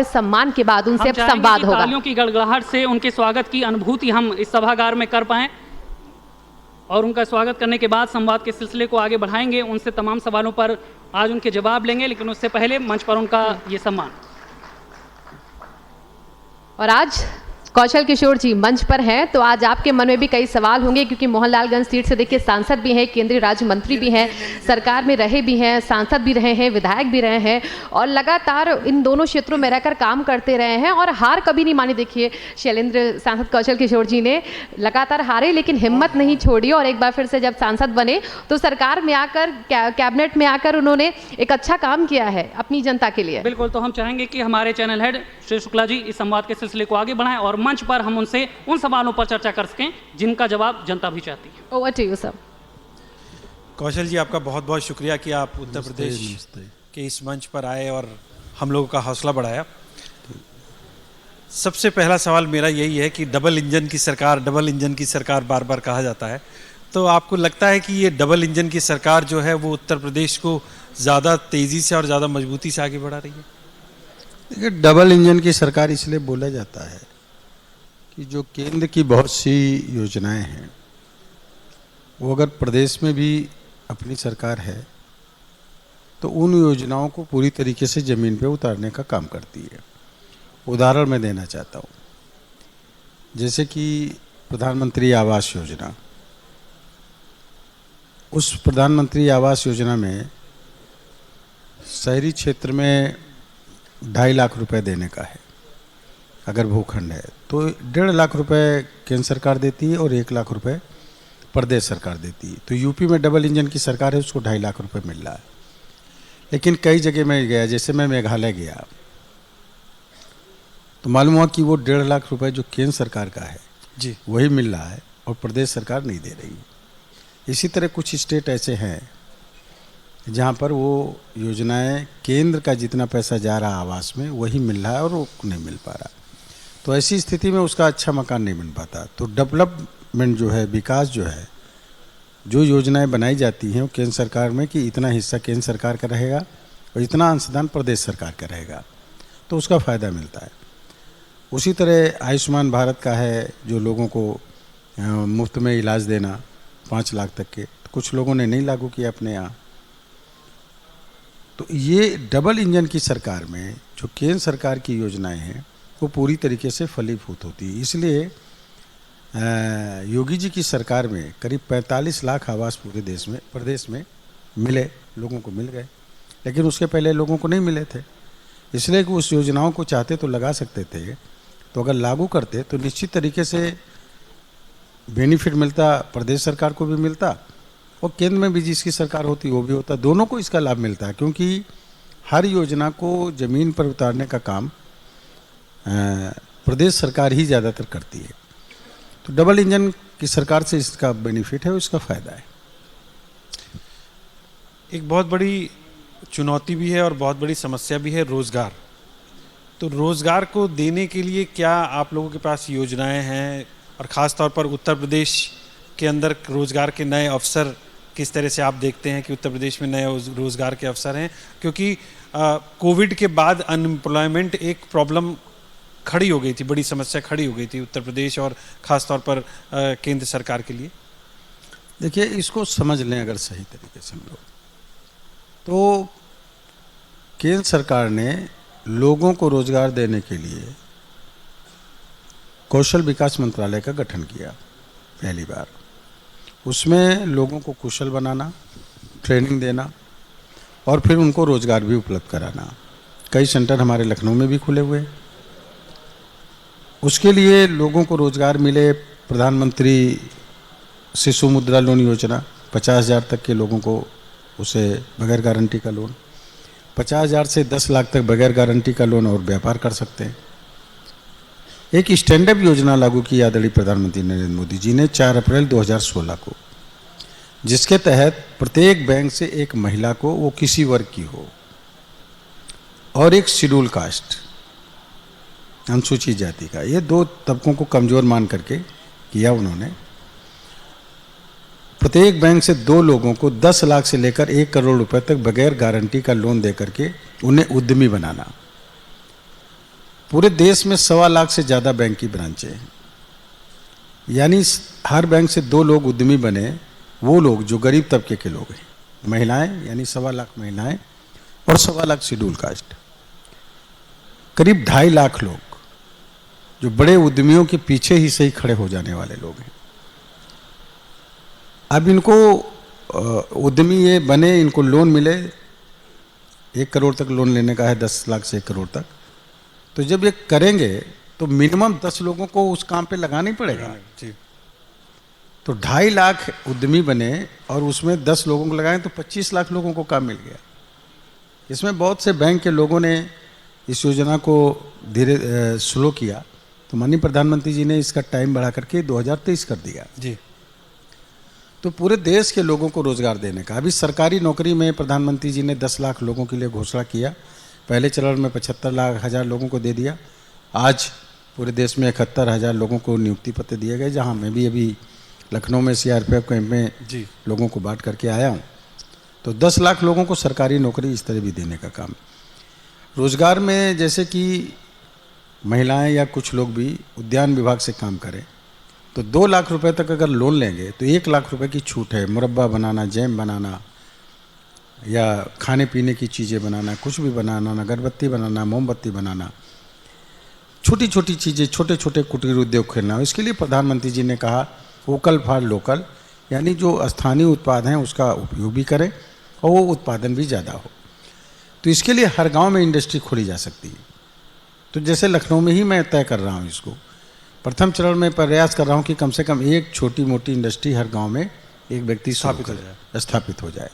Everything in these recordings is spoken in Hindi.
सम्मान के बाद उनसे अब संवाद होगा। तालियों की गड़गड़ाहट से उनके स्वागत की अनुभूति हम इस सभागार में कर पाएं और उनका स्वागत करने के बाद संवाद के सिलसिले को आगे बढ़ाएंगे। उनसे तमाम सवालों पर आज उनके जवाब लेंगे, लेकिन उससे पहले मंच पर उनका ये सम्मान। और आज कौशल किशोर जी मंच पर हैं, तो आज आपके मन में भी कई सवाल होंगे, क्योंकि मोहनलालगंज सीट से देखिए सांसद भी हैं, केंद्रीय राज्य मंत्री भी हैं, सरकार में रहे भी हैं, सांसद भी रहे हैं, विधायक भी रहे हैं और लगातार इन दोनों क्षेत्रों में रहकर काम करते रहे हैं और हार कभी नहीं मानी। देखिए शैलेंद्र सांसद कौशल किशोर जी ने लगातार हारे लेकिन हिम्मत नहीं छोड़ी और एक बार फिर से जब सांसद बने तो सरकार में आकर कैबिनेट में आकर उन्होंने एक अच्छा काम किया है अपनी जनता के लिए। बिल्कुल, तो हम चाहेंगे कि हमारे चैनल हेड श्री शुक्ला जी इस संवाद के सिलसिले को आगे बढ़ाएं और मंच पर हम उनसे उन सवालों पर चर्चा कर सकें जिनका जवाब जनता भी चाहती है। Over to you sir. Kaushal ji, आपका बहुत बहुत शुक्रिया कि आप उत्तर प्रदेश के इस मंच पर आए और हम लोगों का हौसला बढ़ाया। सबसे पहला सवाल मेरा यही है कि डबल इंजन की सरकार बार बार कहा जाता है, तो आपको लगता है कि ये डबल इंजन की सरकार जो है वो उत्तर प्रदेश को ज़्यादा तेज़ी से और ज़्यादा मजबूती से आगे बढ़ा रही है? देखिए, डबल इंजन की सरकार इसलिए बोला जाता है कि जो केंद्र की बहुत सी योजनाएं हैं वो अगर प्रदेश में भी अपनी सरकार है तो उन योजनाओं को पूरी तरीके से ज़मीन पे उतारने का काम करती है। उदाहरण मैं देना चाहता हूँ, जैसे कि प्रधानमंत्री आवास योजना। उस प्रधानमंत्री आवास योजना में शहरी क्षेत्र में 2.5 लाख रुपए देने का है। अगर भूखंड है तो 1.5 लाख रुपए केंद्र सरकार देती है और 1 लाख रुपए प्रदेश सरकार देती है। तो यूपी में डबल इंजन की सरकार है, उसको 2.5 लाख रुपए मिल रहा है। लेकिन कई जगह मैं गया, जैसे मैं मेघालय गया तो मालूम हुआ कि वो 1.5 लाख रुपए जो केंद्र सरकार का है जी वही मिल रहा है और प्रदेश सरकार नहीं दे रही। इसी तरह कुछ स्टेट ऐसे हैं जहाँ पर वो योजनाएं केंद्र का जितना पैसा जा रहा है आवास में वही मिल रहा है और वो नहीं मिल पा रहा। तो ऐसी स्थिति में उसका अच्छा मकान नहीं बन पाता। तो डेवलपमेंट जो है, विकास जो है, जो योजनाएं बनाई जाती हैं वो केंद्र सरकार में कि इतना हिस्सा केंद्र सरकार का रहेगा और इतना अंशदान प्रदेश सरकार का रहेगा, तो उसका फ़ायदा मिलता है। उसी तरह आयुष्मान भारत का है, जो लोगों को मुफ्त में इलाज देना 5 लाख तक के, तो कुछ लोगों ने नहीं लागू किया अपने यहाँ। तो ये डबल इंजन की सरकार में जो केंद्र सरकार की योजनाएं हैं वो पूरी तरीके से फलीभूत होती है। इसलिए योगी जी की सरकार में करीब 45 लाख आवास पूरे प्रदेश में मिले, लोगों को मिल गए, लेकिन उसके पहले लोगों को नहीं मिले थे। इसलिए कि उस योजनाओं को चाहते तो लगा सकते थे, तो अगर लागू करते तो निश्चित तरीके से बेनिफिट मिलता, प्रदेश सरकार को भी मिलता और केंद्र में भी जिसकी सरकार होती वो भी होता, दोनों को इसका लाभ मिलता है। क्योंकि हर योजना को ज़मीन पर उतारने का काम प्रदेश सरकार ही ज़्यादातर करती है। तो डबल इंजन की सरकार से इसका बेनिफिट है, इसका फ़ायदा है। एक बहुत बड़ी चुनौती भी है और बहुत बड़ी समस्या भी है रोज़गार। तो रोज़गार को देने के लिए क्या आप लोगों के पास योजनाएं हैं, और ख़ास तौर पर उत्तर प्रदेश के अंदर रोज़गार के नए अवसर किस तरह से आप देखते हैं कि उत्तर प्रदेश में नए रोज़गार के अवसर हैं? क्योंकि कोविड के बाद अनएम्प्लॉयमेंट एक प्रॉब्लम खड़ी हो गई थी, बड़ी समस्या खड़ी हो गई थी उत्तर प्रदेश और ख़ास तौर पर केंद्र सरकार के लिए। देखिए, इसको समझ लें अगर सही तरीके से हम लोग, तो केंद्र सरकार ने लोगों को रोज़गार देने के लिए कौशल विकास मंत्रालय का गठन किया पहली बार। उसमें लोगों को कुशल बनाना, ट्रेनिंग देना और फिर उनको रोज़गार भी उपलब्ध कराना। कई सेंटर हमारे लखनऊ में भी खुले हुए। उसके लिए लोगों को रोज़गार मिले। प्रधानमंत्री शिशु मुद्रा लोन योजना, 50,000 तक के लोगों को उसे बगैर गारंटी का लोन, 50,000 से 10 लाख तक बगैर गारंटी का लोन और व्यापार कर सकते हैं। एक स्टैंड अप योजना लागू की आदरणीय प्रधानमंत्री नरेंद्र मोदी जी ने 4 अप्रैल 2016 को, जिसके तहत प्रत्येक बैंक से एक महिला को, वो किसी वर्ग की हो, और एक शेड्यूल कास्ट, अनुसूचित जाति का, ये 2 तबकों को कमज़ोर मान करके किया उन्होंने। प्रत्येक बैंक से 2 लोगों को 10 लाख से लेकर 1 करोड़ रुपए तक बगैर गारंटी का लोन दे करके उन्हें उद्यमी बनाना। पूरे देश में 1.25 लाख से ज़्यादा बैंक की ब्रांचें हैं, यानी हर बैंक से 2 लोग उद्यमी बने, वो लोग जो गरीब तबके के लोग हैं, महिलाएं यानी 1.25 लाख महिलाएं और 1.25 लाख शेड्यूल कास्ट, करीब 2.5 लाख लोग जो बड़े उद्यमियों के पीछे ही सही खड़े हो जाने वाले लोग हैं। अब इनको उद्यमी ये बने, इनको लोन मिले, 1 करोड़ तक लोन लेने का है, 10 लाख से 1 करोड़ तक। तो जब ये करेंगे तो मिनिमम 10 लोगों को उस काम पे लगाना ही पड़ेगा जी। तो 2.5 लाख उद्यमी बने और उसमें 10 लोगों को लगाएं तो 25 लाख लोगों को काम मिल गया। इसमें बहुत से बैंक के लोगों ने इस योजना को धीरे स्लो किया, तो माननीय प्रधानमंत्री जी ने इसका टाइम बढ़ा करके 2023 कर दिया जी। तो पूरे देश के लोगों को रोजगार देने का, अभी सरकारी नौकरी में प्रधानमंत्री जी ने 10 लाख लोगों के लिए घोषणा किया, पहले चरण में 75,000 लोगों को दे दिया। आज पूरे देश में 71,000 लोगों को नियुक्ति पत्र दिए गए, जहां मैं भी अभी लखनऊ में CRPF कैंप में जी लोगों को बांट करके आया हूं। तो 10 लाख लोगों को सरकारी नौकरी इस तरह भी देने का काम। रोजगार में जैसे कि महिलाएं या कुछ लोग भी उद्यान विभाग से काम करें तो 2 लाख रुपए तक अगर लोन लेंगे तो 1 लाख रुपए की छूट है। मुरब्बा बनाना, जैम बनाना या खाने पीने की चीज़ें बनाना, कुछ भी बनाना, अगरबत्ती बनाना, मोमबत्ती बनाना, छोटी छोटी चीज़ें, छोटे छोटे कुटीर उद्योग खोलना, इसके लिए प्रधानमंत्री जी ने कहा वोकल फॉर लोकल, यानी जो स्थानीय उत्पाद हैं उसका उपयोग भी करें और वो उत्पादन भी ज़्यादा हो। तो इसके लिए हर गांव में इंडस्ट्री खोली जा सकती है। तो जैसे लखनऊ में ही मैं तय कर रहा हूँ इसको, प्रथम चरण में प्रयास कर रहा हूँ कि कम से कम एक छोटी मोटी इंडस्ट्री हर गांव में एक व्यक्ति स्थापित हो जाए।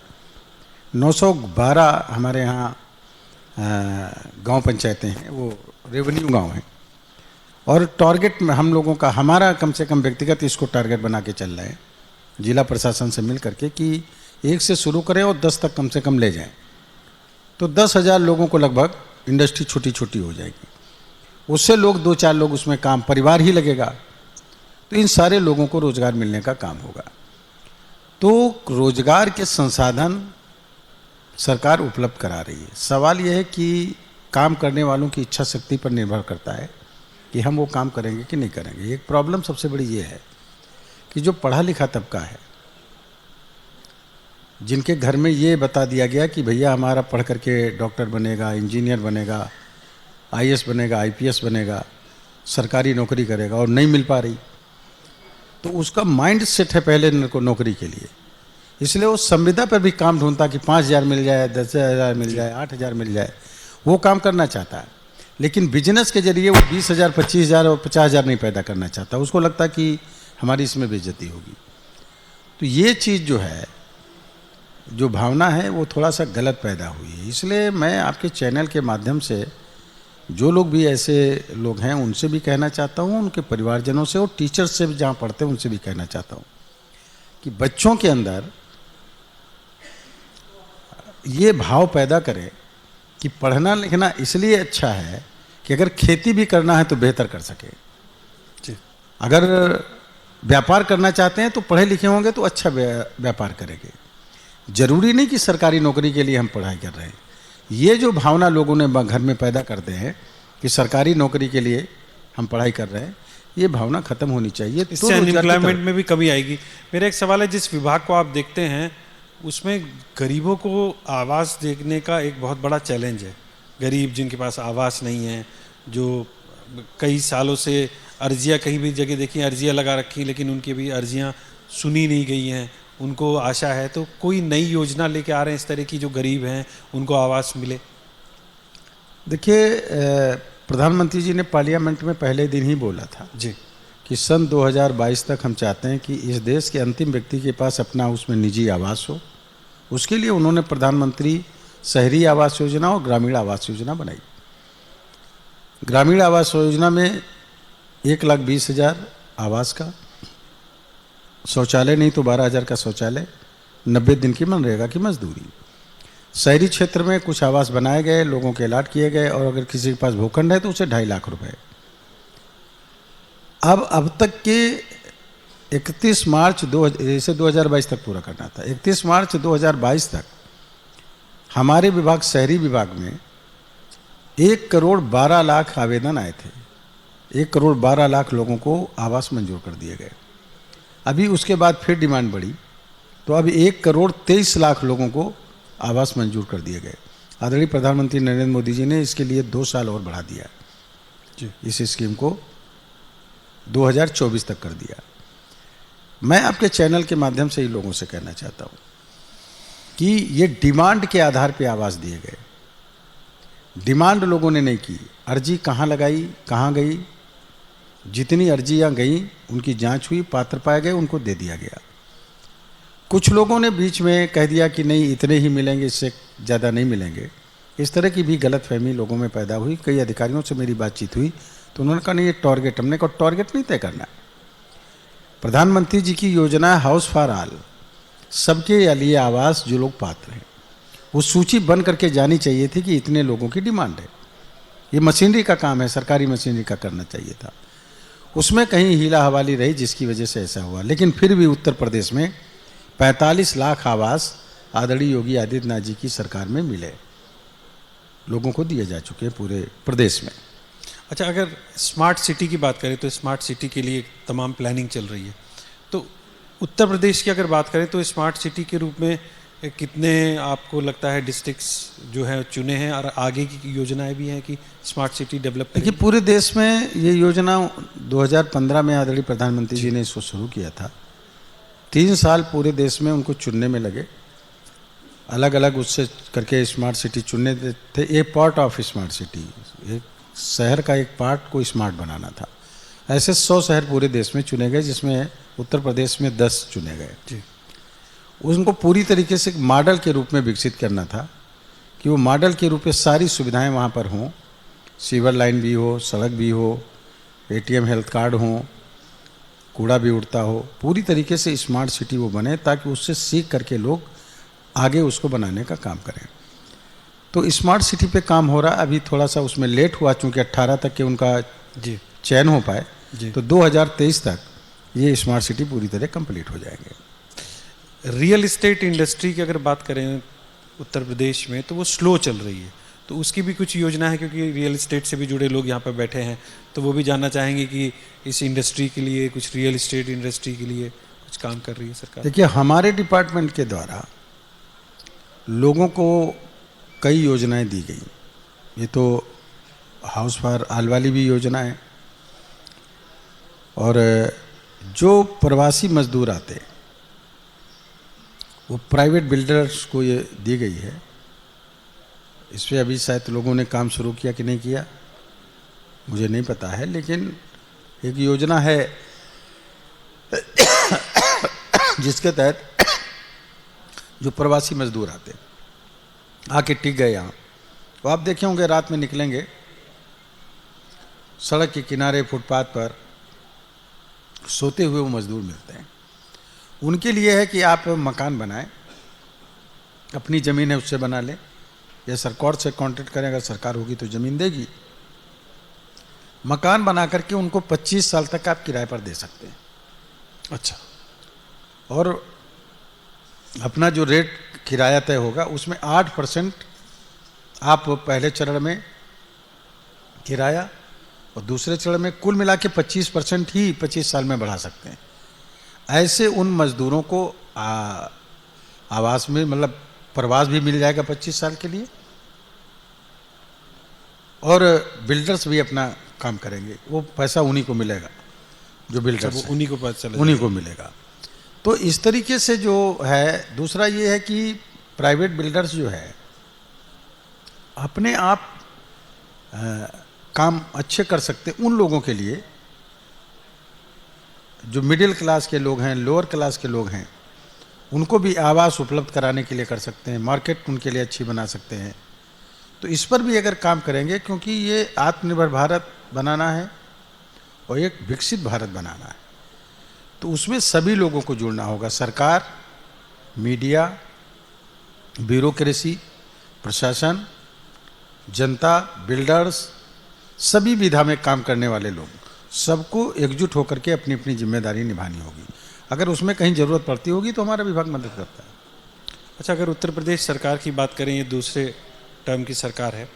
912 हमारे यहाँ गांव पंचायतें हैं, वो रेवेन्यू गांव हैं, और टारगेट में हम लोगों का, हमारा कम से कम व्यक्तिगत इसको टारगेट बना के चल रहे हैं जिला प्रशासन से मिल करके कि 1 से शुरू करें और 10 तक कम से कम ले जाएं। तो 10,000 लोगों को लगभग इंडस्ट्री छोटी छोटी हो जाएगी, उससे लोग 2-4 लोग उसमें काम, परिवार ही लगेगा, तो इन सारे लोगों को रोजगार मिलने का काम होगा। तो रोजगार के संसाधन सरकार उपलब्ध करा रही है। सवाल यह है कि काम करने वालों की इच्छा शक्ति पर निर्भर करता है कि हम वो काम करेंगे कि नहीं करेंगे। एक प्रॉब्लम सबसे बड़ी ये है कि जो पढ़ा लिखा तबका है, जिनके घर में ये बता दिया गया कि भैया हमारा पढ़ करके डॉक्टर बनेगा, इंजीनियर बनेगा, IAS बनेगा, IPS बनेगा, सरकारी नौकरी करेगा और नहीं मिल पा रही, तो उसका माइंड सेट है पहले नौकरी के लिए, इसलिए वो संविदा पर भी काम ढूंढता कि 5,000 मिल जाए, 10,000 मिल जाए, 8,000 मिल जाए, वो काम करना चाहता है। लेकिन बिजनेस के जरिए वो 20,000, 25,000 और 50,000 नहीं पैदा करना चाहता, उसको लगता है कि हमारी इसमें बेइज्जती होगी। तो ये चीज़ जो है, जो भावना है, वो थोड़ा सा गलत पैदा हुई है। इसलिए मैं आपके चैनल के माध्यम से जो लोग भी ऐसे लोग हैं उनसे भी कहना चाहता हूँ, उनके परिवारजनों से और टीचर्स से भी जहाँ पढ़ते हैं उनसे भी कहना चाहता हूँ कि बच्चों के अंदर ये भाव पैदा करें कि पढ़ना लिखना इसलिए अच्छा है कि अगर खेती भी करना है तो बेहतर कर सके, अगर व्यापार करना चाहते हैं तो पढ़े लिखे होंगे तो अच्छा व्यापार करेंगे। जरूरी नहीं कि सरकारी नौकरी के लिए हम पढ़ाई कर रहे हैं। ये जो भावना लोगों ने घर में पैदा करते हैं कि सरकारी नौकरी के लिए हम पढ़ाई कर रहे हैं, ये भावना खत्म होनी चाहिए। इससे अनएम्प्लॉयमेंट में भी कमी आएगी। मेरा एक सवाल है, जिस विभाग को आप देखते हैं उसमें गरीबों को आवास देने का एक बहुत बड़ा चैलेंज है। गरीब जिनके पास आवास नहीं है, जो कई सालों से अर्जियां, कहीं भी जगह देखी अर्जियां लगा रखी, लेकिन उनकी भी अर्जियां सुनी नहीं गई हैं, उनको आशा है। तो कोई नई योजना लेके आ रहे हैं इस तरह की, जो गरीब हैं उनको आवास मिले? देखिए, प्रधानमंत्री जी ने पार्लियामेंट में पहले दिन ही बोला था जी कि सन 2022 तक हम चाहते हैं कि इस देश के अंतिम व्यक्ति के पास अपना उसमें निजी आवास हो। उसके लिए उन्होंने प्रधानमंत्री शहरी आवास योजना और ग्रामीण आवास योजना बनाई। ग्रामीण आवास योजना में 1,20,000 आवास का, शौचालय नहीं तो 12,000 का शौचालय, 90 दिन की मनरेगा की मजदूरी। शहरी क्षेत्र में कुछ आवास बनाए गए, लोगों के अलाट किए गए, और अगर किसी के पास भूखंड है तो उसे 2.5 लाख रुपए। अब तक के 31 मार्च 2022 तक पूरा करना था। 31 मार्च 2022 तक हमारे विभाग, शहरी विभाग में 1,12,00,000 आवेदन आए थे। 1,12,00,000 लोगों को आवास मंजूर कर दिए गए। अभी उसके बाद फिर डिमांड बढ़ी, तो अब 1,23,00,000 लोगों को आवास मंजूर कर दिए गए। आदरणीय प्रधानमंत्री नरेंद्र मोदी जी ने इसके लिए 2 साल और बढ़ा दिया जी, इस स्कीम को 2024 तक कर दिया। मैं आपके चैनल के माध्यम से ही लोगों से कहना चाहता हूँ कि ये डिमांड के आधार पे आवास दिए गए। डिमांड लोगों ने नहीं की, अर्जी कहाँ लगाई, कहाँ गई, जितनी अर्जियाँ गई उनकी जांच हुई, पात्र पाए गए, उनको दे दिया गया। कुछ लोगों ने बीच में कह दिया कि नहीं इतने ही मिलेंगे, इससे ज़्यादा नहीं मिलेंगे। इस तरह की भी गलतफहमी लोगों में पैदा हुई। कई अधिकारियों से मेरी बातचीत हुई तो उन्होंने कहा नहीं ये टारगेट, हमने कहा टारगेट नहीं तय करना। प्रधानमंत्री जी की योजना है हाउस फॉर ऑल, सबके लिए आवास जो लोग पात्र हैं। वो सूची बन करके जानी चाहिए थी कि इतने लोगों की डिमांड है। ये मशीनरी का काम है, सरकारी मशीनरी का करना चाहिए था। उसमें कहीं हीला हवाली रही जिसकी वजह से ऐसा हुआ। लेकिन फिर भी उत्तर प्रदेश में 45 लाख आवास आदरणीय योगी आदित्यनाथ जी की सरकार में मिले, लोगों को दिए जा चुके हैं पूरे प्रदेश में। अच्छा, अगर स्मार्ट सिटी की बात करें तो स्मार्ट सिटी के लिए तमाम प्लानिंग चल रही है, तो उत्तर प्रदेश की अगर बात करें तो स्मार्ट सिटी के रूप में कितने आपको लगता है डिस्ट्रिक्ट्स जो है चुने हैं, और आगे की योजनाएं भी हैं कि स्मार्ट सिटी डेवलप देखिए पूरे देश में ये योजना 2015 में आदरणीय प्रधानमंत्री जी ने इसको शुरू किया था। 3 साल पूरे देश में उनको चुनने में लगे, अलग अलग उससे करके स्मार्ट सिटी चुनने थे। एक पार्ट ऑफ स्मार्ट सिटी, एक शहर का एक पार्ट को स्मार्ट बनाना था। ऐसे 100 शहर पूरे देश में चुने गए, जिसमें उत्तर प्रदेश में 10 चुने गए जी। उनको पूरी तरीके से मॉडल के रूप में विकसित करना था कि वो मॉडल के रूप में सारी सुविधाएं वहाँ पर हों, सीवर लाइन भी हो, सड़क भी हो, ATM हेल्थ कार्ड हो, कूड़ा भी उड़ता हो, पूरी तरीके से स्मार्ट सिटी वो बने ताकि उससे सीख करके लोग आगे उसको बनाने का काम करें। तो स्मार्ट सिटी पे काम हो रहा, अभी थोड़ा सा उसमें लेट हुआ चूँकि 18 तक के उनका जी चयन हो पाए, तो 2023 तक ये स्मार्ट सिटी पूरी तरह कंप्लीट हो जाएंगे। रियल इस्टेट इंडस्ट्री की अगर बात करें उत्तर प्रदेश में तो वो स्लो चल रही है, तो उसकी भी कुछ योजना है, क्योंकि रियल इस्टेट से भी जुड़े लोग यहाँ पर बैठे हैं तो वो भी जानना चाहेंगे कि इस इंडस्ट्री के लिए, कुछ रियल इस्टेट इंडस्ट्री के लिए कुछ काम कर रही है सरकार। देखिए हमारे डिपार्टमेंट के द्वारा लोगों को कई योजनाएं दी गई। ये तो हाउस फॉर ऑल वाली भी योजना है, और जो प्रवासी मजदूर आते वो प्राइवेट बिल्डर्स को ये दी गई है। इस पर अभी शायद लोगों ने काम शुरू किया कि नहीं किया मुझे नहीं पता है, लेकिन एक योजना है जिसके तहत जो प्रवासी मजदूर आते आके टिक गए यहाँ, तो आप देखे होंगे रात में निकलेंगे सड़क के किनारे फुटपाथ पर सोते हुए वो मजदूर मिलते हैं। उनके लिए है कि आप मकान बनाएं, अपनी ज़मीन है उससे बना लें, या सरकार से कॉन्ट्रैक्ट करें, अगर सरकार होगी तो ज़मीन देगी। मकान बना करके उनको 25 साल तक आप किराए पर दे सकते हैं। अच्छा, और अपना जो रेट किराया तय होगा उसमें 8% आप पहले चरण में किराया और दूसरे चरण में कुल मिला के 25% ही 25 साल में बढ़ा सकते हैं। ऐसे उन मजदूरों को आवास में मतलब प्रवास भी मिल जाएगा 25 साल के लिए, और बिल्डर्स भी अपना काम करेंगे। वो पैसा उन्हीं को मिलेगा जो बिल्डर्स हैं, उन्हीं को पता चला, उन्हीं को मिलेगा। तो इस तरीके से जो है। दूसरा ये है कि प्राइवेट बिल्डर्स जो है अपने आप काम अच्छे कर सकते उन लोगों के लिए जो मिडिल क्लास के लोग हैं, लोअर क्लास के लोग हैं, उनको भी आवास उपलब्ध कराने के लिए कर सकते हैं, मार्केट उनके लिए अच्छी बना सकते हैं। तो इस पर भी अगर काम करेंगे, क्योंकि ये आत्मनिर्भर भारत बनाना है और एक विकसित भारत बनाना है, तो उसमें सभी लोगों को जुड़ना होगा। सरकार, मीडिया, ब्यूरोक्रेसी, प्रशासन, जनता, बिल्डर्स, सभी विधा में काम करने वाले लोग, सबको एकजुट होकर के अपनी अपनी जिम्मेदारी निभानी होगी। अगर उसमें कहीं ज़रूरत पड़ती होगी तो हमारा विभाग मदद करता है। अच्छा, अगर उत्तर प्रदेश सरकार की बात करें, ये दूसरे टर्म की सरकार है,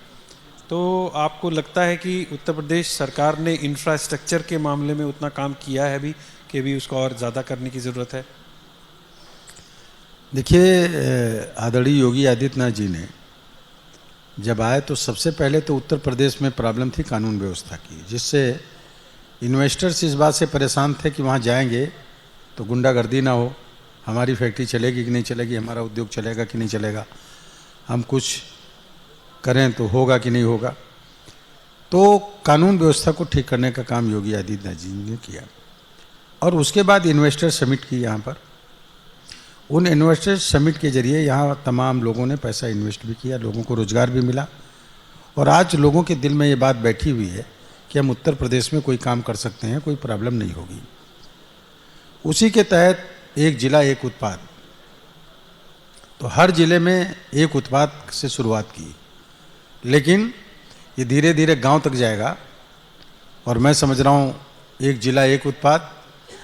तो आपको लगता है कि उत्तर प्रदेश सरकार ने इंफ्रास्ट्रक्चर के मामले में उतना काम किया है अभी कि अभी उसको और ज़्यादा करने की ज़रूरत है? देखिए, आदरणीय योगी आदित्यनाथ जी ने जब आए तो सबसे पहले तो उत्तर प्रदेश में प्रॉब्लम थी कानून व्यवस्था की, जिससे इन्वेस्टर्स इस बात से परेशान थे कि वहाँ जाएंगे तो गुंडागर्दी ना हो, हमारी फैक्ट्री चलेगी कि नहीं चलेगी, हमारा उद्योग चलेगा कि नहीं चलेगा, हम कुछ करें तो होगा कि नहीं होगा। तो कानून व्यवस्था को ठीक करने का काम योगी आदित्यनाथ जी ने किया। और उसके बाद इन्वेस्टर समिट की यहाँ पर। उन इन्वेस्टर समिट के जरिए यहाँ तमाम लोगों ने पैसा इन्वेस्ट भी किया, लोगों को रोज़गार भी मिला। और आज लोगों के दिल में ये बात बैठी हुई है कि हम उत्तर प्रदेश में कोई काम कर सकते हैं, कोई प्रॉब्लम नहीं होगी। उसी के तहत एक जिला एक उत्पाद, तो हर जिले में एक उत्पाद से शुरुआत की, लेकिन ये धीरे धीरे गांव तक जाएगा। और मैं समझ रहा हूँ एक जिला एक उत्पाद,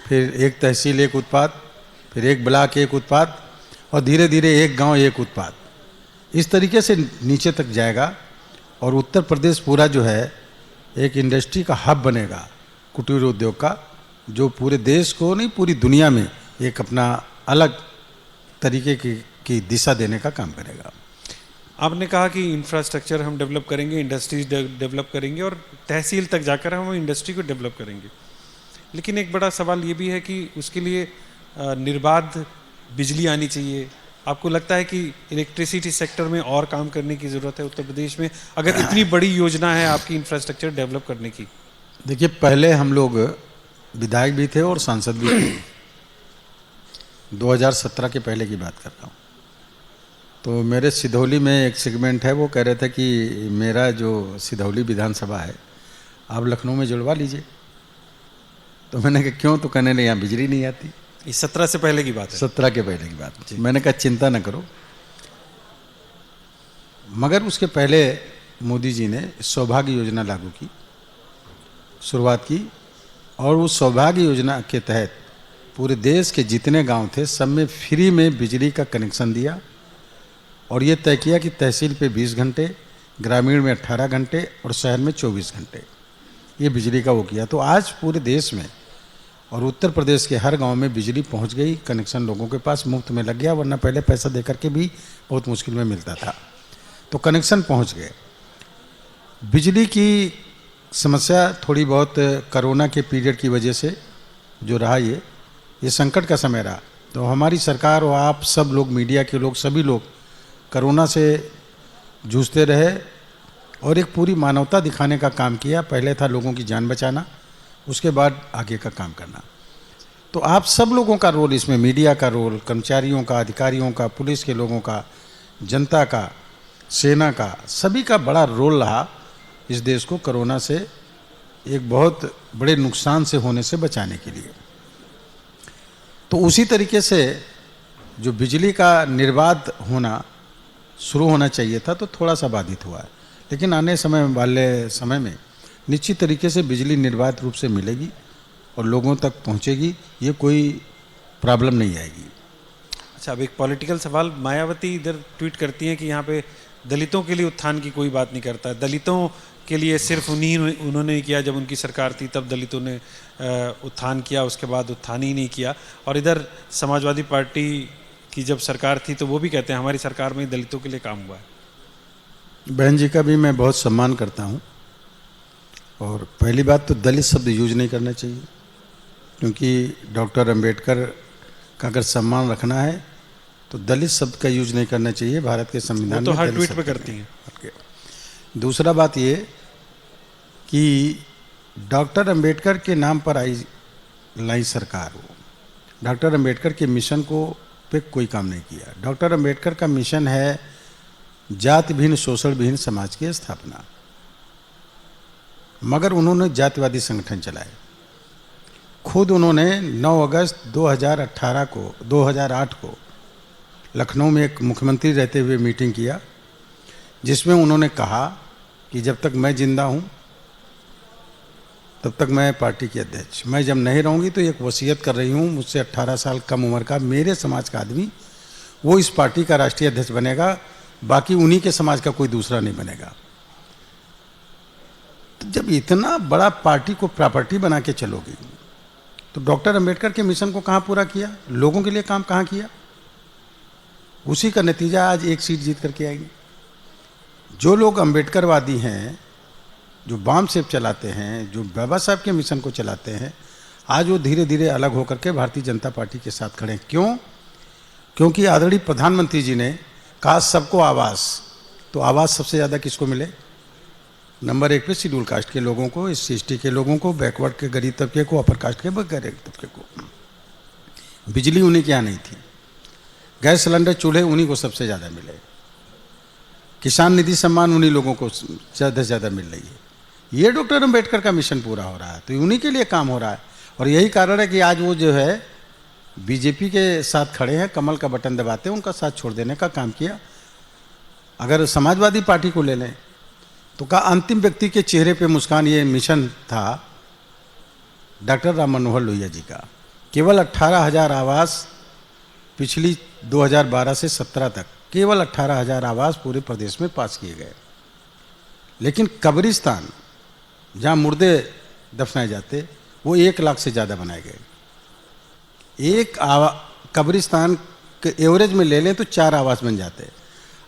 फिर एक तहसील एक उत्पाद, फिर एक ब्लॉक एक उत्पाद, और धीरे धीरे एक गांव एक उत्पाद, इस तरीके से नीचे तक जाएगा। और उत्तर प्रदेश पूरा जो है एक इंडस्ट्री का हब बनेगा, कुटीर उद्योग का, जो पूरे देश को नहीं पूरी दुनिया में एक अपना अलग तरीके की दिशा देने का काम करेगा। आपने कहा कि इंफ्रास्ट्रक्चर हम डेवलप करेंगे, इंडस्ट्रीज डेवलप करेंगे और तहसील तक जाकर हम इंडस्ट्री को डेवलप करेंगे, लेकिन एक बड़ा सवाल ये भी है कि उसके लिए निर्बाध बिजली आनी चाहिए। आपको लगता है कि इलेक्ट्रिसिटी सेक्टर में और काम करने की ज़रूरत है उत्तर प्रदेश में, अगर इतनी बड़ी योजना है आपकी इंफ्रास्ट्रक्चर डेवलप करने की? देखिए, पहले हम लोग विधायक भी थे और सांसद भी थे। 2017 के पहले की बात कर रहा हूँ। तो मेरे सिधौली में एक सेगमेंट है, वो कह रहे थे कि मेरा जो सिधौली विधानसभा है आप लखनऊ में जुड़वा लीजिए। तो मैंने कहा क्यों? तो कहने लगे यहाँ बिजली नहीं आती। ये 17 से पहले की बात है? 17 के पहले की बात। मैंने कहा चिंता न करो। मगर उसके पहले मोदी जी ने सौभाग्य योजना लागू की, शुरुआत की, और उस सौभाग्य योजना के तहत पूरे देश के जितने गांव थे सब में फ्री में बिजली का कनेक्शन दिया। और ये तय किया कि तहसील पे 20 घंटे, ग्रामीण में 18 घंटे और शहर में 24 घंटे ये बिजली का वो किया। तो आज पूरे देश में और उत्तर प्रदेश के हर गांव में बिजली पहुंच गई, कनेक्शन लोगों के पास मुफ्त में लग गया, वरना पहले पैसा दे करके भी बहुत मुश्किल में मिलता था। तो कनेक्शन पहुंच गए। बिजली की समस्या थोड़ी बहुत कोरोना के पीरियड की वजह से जो रहा, ये संकट का समय रहा। तो हमारी सरकार और आप सब लोग, मीडिया के लोग, सभी लोग कोरोना से जूझते रहे और एक पूरी मानवता दिखाने का काम किया। पहले था लोगों की जान बचाना, उसके बाद आगे का काम करना। तो आप सब लोगों का रोल इसमें, मीडिया का रोल, कर्मचारियों का, अधिकारियों का, पुलिस के लोगों का, जनता का, सेना का, सभी का बड़ा रोल रहा इस देश को कोरोना से एक बहुत बड़े नुकसान से होने से बचाने के लिए। तो उसी तरीके से जो बिजली का निर्बाध होना शुरू होना चाहिए था, तो थोड़ा सा बाधित हुआ है, लेकिन आने वाले समय में निश्चित तरीके से बिजली निर्बाध रूप से मिलेगी और लोगों तक पहुंचेगी, ये कोई प्रॉब्लम नहीं आएगी। अच्छा, अब एक पॉलिटिकल सवाल। मायावती इधर ट्वीट करती हैं कि यहाँ पे दलितों के लिए उत्थान की कोई बात नहीं करता है। दलितों के लिए सिर्फ उन्होंने किया, जब उनकी सरकार थी तब दलितों ने उत्थान किया, उसके बाद उत्थान ही नहीं किया। और इधर समाजवादी पार्टी की जब सरकार थी तो वो भी कहते हैं हमारी सरकार में दलितों के लिए काम हुआ है। बहन जी का भी मैं बहुत सम्मान करता हूँ। और पहली बात तो दलित शब्द यूज नहीं करना चाहिए, क्योंकि डॉक्टर अंबेडकर का अगर सम्मान रखना है तो दलित शब्द का यूज नहीं करना चाहिए। भारत के संविधान में तो हर ट्वीट पे करती हैं। दूसरा बात ये कि डॉक्टर अंबेडकर के नाम पर लाई सरकार हो, डॉक्टर अंबेडकर के मिशन को पे कोई काम नहीं किया। डॉक्टर अंबेडकर का मिशन है जाति विहीन, शोषण विहीन समाज की स्थापना, मगर उन्होंने जातिवादी संगठन चलाए। खुद उन्होंने 9 अगस्त 2008 को लखनऊ में एक मुख्यमंत्री रहते हुए मीटिंग किया, जिसमें उन्होंने कहा कि जब तक मैं जिंदा हूं तब तक मैं पार्टी की अध्यक्ष, मैं जब नहीं रहूंगी तो एक वसीयत कर रही हूं, मुझसे 18 साल कम उम्र का मेरे समाज का आदमी वो इस पार्टी का राष्ट्रीय अध्यक्ष बनेगा, बाकी उन्हीं के समाज का कोई दूसरा नहीं बनेगा। तो जब इतना बड़ा पार्टी को प्रॉपर्टी बना के चलोगे तो डॉक्टर अंबेडकर के मिशन को कहाँ पूरा किया, लोगों के लिए काम कहाँ किया? उसी का नतीजा आज एक सीट जीत करके आएंगे। जो लोग अंबेडकरवादी हैं, जो बाम सेब चलाते हैं, जो बाबा साहब के मिशन को चलाते हैं, आज वो धीरे धीरे अलग होकर के भारतीय जनता पार्टी के साथ खड़े हैं। क्यों? क्योंकि आदरणीय प्रधानमंत्री जी ने कहा सबको आवास, तो आवास सबसे ज़्यादा किसको मिले? नंबर 1 पे शेड्यूल कास्ट के लोगों को, SC/ST के लोगों को, बैकवर्ड के गरीब तबके को, अपर कास्ट के गरीब तबके को। बिजली उन्हीं के यहाँ नहीं थी, गैस सिलेंडर चूल्हे उन्हीं को सबसे ज़्यादा मिले, किसान निधि सम्मान उन्हीं लोगों को ज़्यादा से ज़्यादा मिल रही है। ये डॉक्टर अंबेडकर का मिशन पूरा हो रहा है, तो उन्हीं के लिए काम हो रहा है। और यही कारण है कि आज वो जो है बीजेपी के साथ खड़े हैं, कमल का बटन दबाते हैं, उनका साथ छोड़ देने का काम किया। अगर समाजवादी पार्टी को ले लें तो कहा अंतिम व्यक्ति के चेहरे पे मुस्कान, ये मिशन था डॉक्टर राम मनोहर लोहिया जी का। केवल 18,000 आवास पिछली 2012 से 17 तक केवल 18,000 आवास पूरे प्रदेश में पास किए गए। लेकिन कब्रिस्तान जहाँ मुर्दे दफनाए जाते वो 1 लाख से ज़्यादा बनाए गए। एक कब्रिस्तान के एवरेज में ले लें तो 4 आवास बन जाते।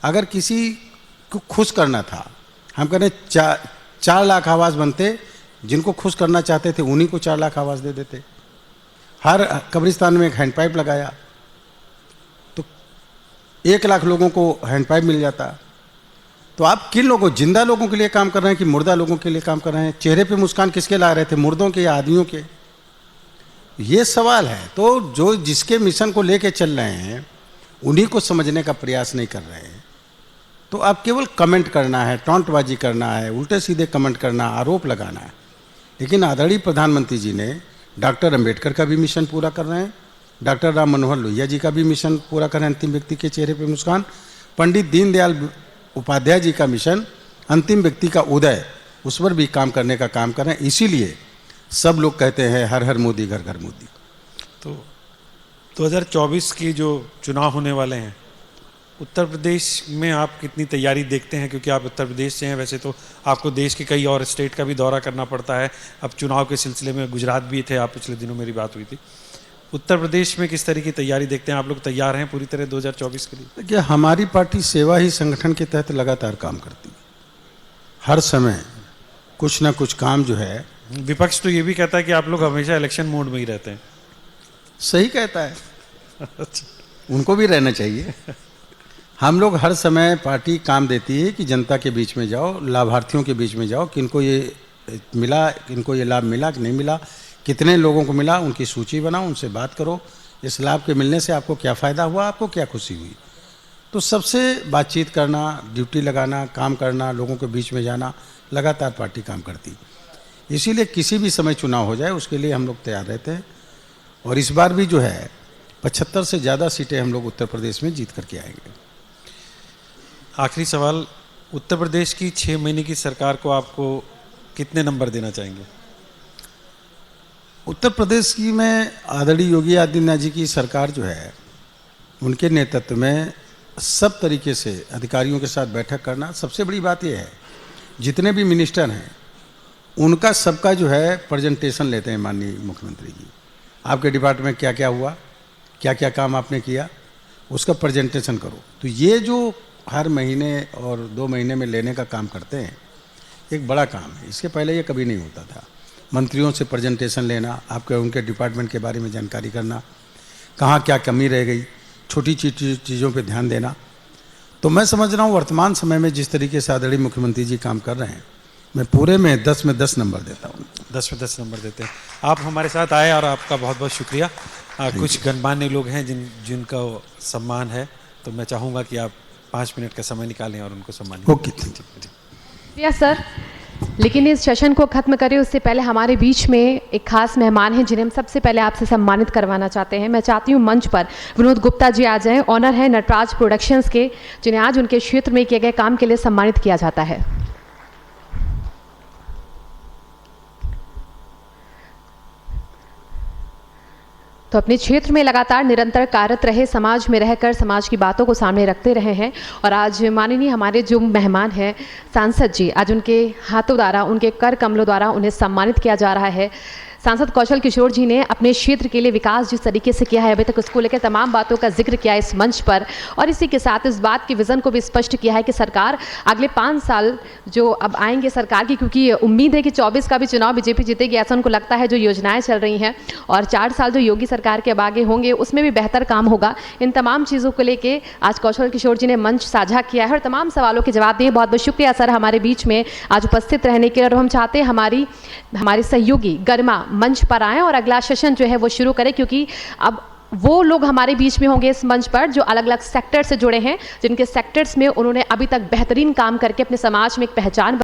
अगर किसी को खुश करना था, हम कह रहे 4 लाख आवास बनते, जिनको खुश करना चाहते थे उन्हीं को 4 लाख आवास दे देते। हर कब्रिस्तान में एक हैंडपाइप लगाया तो 1 लाख लोगों को हैंडपाइप मिल जाता। तो आप किन लोगों, जिंदा लोगों के लिए काम कर रहे हैं कि मुर्दा लोगों के लिए काम कर रहे हैं? चेहरे पे मुस्कान किसके ला रहे थे, मुर्दों के या आदमियों के? ये सवाल है। तो जो जिसके मिशन को लेके चल रहे हैं उन्हीं को समझने का प्रयास नहीं कर रहे हैं। तो आप केवल कमेंट करना है, टॉन्टबाजी करना है, उल्टे सीधे कमेंट करना, आरोप लगाना है। लेकिन आदरणीय प्रधानमंत्री जी ने डॉक्टर अंबेडकर का भी मिशन पूरा कर रहे हैं, डॉक्टर राम मनोहर लोहिया जी का भी मिशन पूरा कर रहे हैं, अंतिम व्यक्ति के चेहरे पे मुस्कान। पंडित दीनदयाल उपाध्याय जी का मिशन अंतिम व्यक्ति का उदय, उस पर भी काम करने का काम कर रहे हैं। इसीलिए सब लोग कहते हैं हर हर मोदी, घर घर मोदी। तो 2024 की जो चुनाव होने वाले हैं, उत्तर प्रदेश में आप कितनी तैयारी देखते हैं? क्योंकि आप उत्तर प्रदेश से हैं, वैसे तो आपको देश के कई और स्टेट का भी दौरा करना पड़ता है। अब चुनाव के सिलसिले में गुजरात भी थे आप, पिछले दिनों मेरी बात हुई थी। उत्तर प्रदेश में किस तरह की तैयारी देखते हैं? आप लोग तैयार हैं पूरी तरह 2024 के लिए? देखिए, हमारी पार्टी सेवा ही संगठन के तहत लगातार काम करती है। हर समय कुछ ना कुछ काम जो है। विपक्ष तो ये भी कहता है कि आप लोग हमेशा इलेक्शन मोड में ही रहते हैं। सही कहता है, उनको भी रहना चाहिए। हम लोग हर समय, पार्टी काम देती है कि जनता के बीच में जाओ, लाभार्थियों के बीच में जाओ, किनको ये मिला, किनको ये लाभ मिला कि नहीं मिला, कितने लोगों को मिला, उनकी सूची बनाओ, उनसे बात करो, इस लाभ के मिलने से आपको क्या फ़ायदा हुआ, आपको क्या खुशी हुई। तो सबसे बातचीत करना, ड्यूटी लगाना, काम करना, लोगों के बीच में जाना, लगातार पार्टी काम करती। इसीलिए किसी भी समय चुनाव हो जाए उसके लिए हम लोग तैयार रहते हैं। और इस बार भी जो है 75 से ज़्यादा सीटें हम लोग उत्तर प्रदेश में जीत करके आएंगे। आखिरी सवाल, उत्तर प्रदेश की 6 महीने की सरकार को आपको कितने नंबर देना चाहेंगे? उत्तर प्रदेश की में आदरणीय योगी आदित्यनाथ जी की सरकार जो है, उनके नेतृत्व में सब तरीके से अधिकारियों के साथ बैठक करना। सबसे बड़ी बात यह है, जितने भी मिनिस्टर हैं उनका सबका जो है प्रेजेंटेशन लेते हैं माननीय मुख्यमंत्री जी। आपके डिपार्टमेंट में क्या क्या हुआ, क्या क्या काम आपने किया, उसका प्रेजेंटेशन करो। तो ये जो हर महीने और 2 महीने में लेने का काम करते हैं, एक बड़ा काम है। इसके पहले ये कभी नहीं होता था। मंत्रियों से प्रेजेंटेशन लेना, आपके उनके डिपार्टमेंट के बारे में जानकारी करना, कहाँ क्या कमी रह गई, छोटी चीज़ों पे ध्यान देना। तो मैं समझ रहा हूँ वर्तमान समय में जिस तरीके से आदरणीय मुख्यमंत्री जी काम कर रहे हैं, मैं पूरे में 10 में 10 नंबर देता हूँ। 10 में 10 नंबर देते हैं। आप हमारे साथ आए और आपका बहुत बहुत शुक्रिया। कुछ गणमान्य लोग हैं जिनका सम्मान है, तो मैं चाहूँगा कि आप 5 मिनट का समय निकालें और उनको सम्मानित। Okay, yes sir. लेकिन इस सेशन को खत्म करें उससे पहले हमारे बीच में एक खास मेहमान हैं जिन्हें हम सबसे पहले आपसे सम्मानित करवाना चाहते हैं। मैं चाहती हूँ मंच पर विनोद गुप्ता जी आ जाएं। ऑनर है नटराज प्रोडक्शंस के, जिन्हें आज उनके क्षेत्र में किए गए काम के लिए सम्मानित किया जाता है। तो अपने क्षेत्र में लगातार निरंतर कार्यरत रहे, समाज में रहकर समाज की बातों को सामने रखते रहे हैं। और आज माननीय हमारे जो मेहमान हैं सांसद जी, आज उनके हाथों द्वारा, उनके कर कमलों द्वारा उन्हें सम्मानित किया जा रहा है। सांसद कौशल किशोर जी ने अपने क्षेत्र के लिए विकास जिस तरीके से किया है, अभी तक उसको लेकर तमाम बातों का जिक्र किया इस मंच पर, और इसी के साथ इस बात के विज़न को भी स्पष्ट किया है कि सरकार अगले 5 साल जो अब आएंगे सरकार की, क्योंकि उम्मीद है कि 24 का भी चुनाव बीजेपी जीतेगी, ऐसा उनको लगता है। जो योजनाएं चल रही हैं और 4 साल जो योगी सरकार के अब आगे होंगे उसमें भी बेहतर काम होगा। इन तमाम चीज़ों को लेके आज कौशल किशोर जी ने मंच साझा किया है और तमाम सवालों के जवाब दिए। बहुत बहुत शुक्रिया सर हमारे बीच में आज उपस्थित रहने के लिए। और हम चाहते हैं हमारे सहयोगी गरिमा मंच पर आएँ और अगला सेशन जो है वो शुरू करें, क्योंकि अब वो लोग हमारे बीच में होंगे इस मंच पर जो अलग अलग सेक्टर से जुड़े हैं, जिनके सेक्टर्स में उन्होंने अभी तक बेहतरीन काम करके अपने समाज में एक पहचान